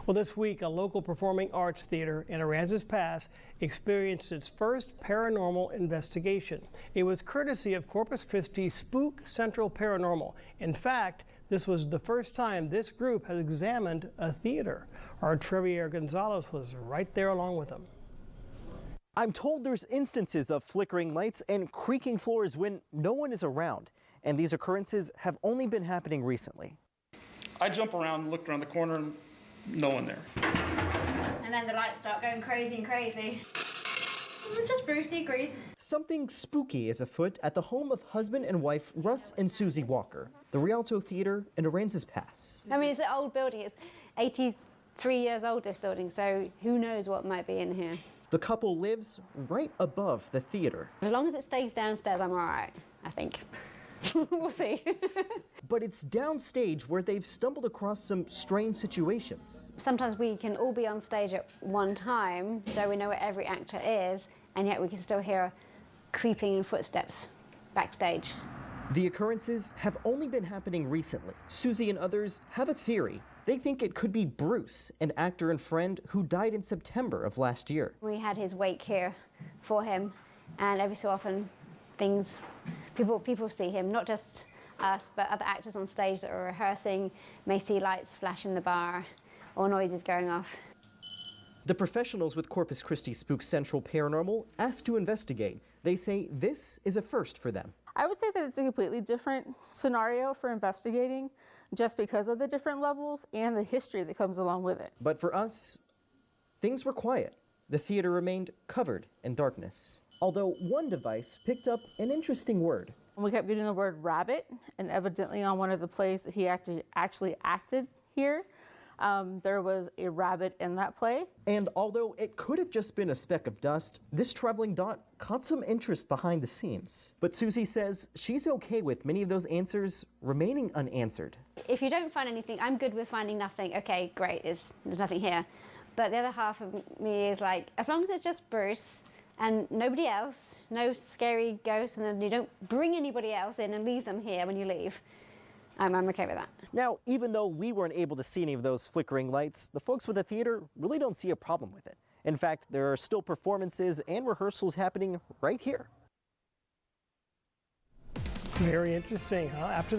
Well, this week, a local performing arts theater in Aransas Pass experienced its first paranormal investigation. It was courtesy of Corpus Christi Spook Central Paranormal. In fact, this was the first time this group has examined a theater. Our Trevier Gonzalez was right there along with them. I'm told there's instances of flickering lights and creaking floors when no one is around, and these occurrences have only been happening recently. I jump around, looked around the corner, and no one there. And then the lights start going crazy and crazy. It's just Bruce, he agrees. Something spooky is afoot at the home of husband and wife Russ and Suzy Walker, the Rialto Theater in Aransas Pass. I mean, it's an old building. It's 83 years old, this building, so who knows what might be in here. The couple lives right above the theater. As long as it stays downstairs, I'm all right, I think. We'll see. But it's downstage where they've stumbled across some strange situations. Sometimes we can all be on stage at one time, so we know where every actor is, and yet we can still hear creeping in footsteps backstage. The occurrences have only been happening recently. Suzy and others have a theory. They think it could be Bruce, an actor and friend who died in September of last year. We had his wake here for him, and every so often people see him, not just us, but other actors on stage that are rehearsing may see lights flash in the bar or noises going off. The professionals with Corpus Christi Spook Central Paranormal asked to investigate. They say this is a first for them. I would say that it's a completely different scenario for investigating just because of the different levels and the history that comes along with it. But for us, things were quiet. The theater remained covered in darkness. Although one device picked up an interesting word. We kept getting the word rabbit, and evidently on one of the plays that he actually acted here, there was a rabbit in that play. And although it could have just been a speck of dust, this traveling dot caught some interest behind the scenes. But Suzy says she's okay with many of those answers remaining unanswered. If you don't find anything, I'm good with finding nothing. Okay, great, there's nothing here. But the other half of me is like, as long as it's just Bruce and nobody else, no scary ghosts, and then you don't bring anybody else in and leave them here when you leave, I'm okay with that. Now, even though we weren't able to see any of those flickering lights, the folks with the theater really don't see a problem with it. In fact, there are still performances and rehearsals happening right here. Very interesting, huh? After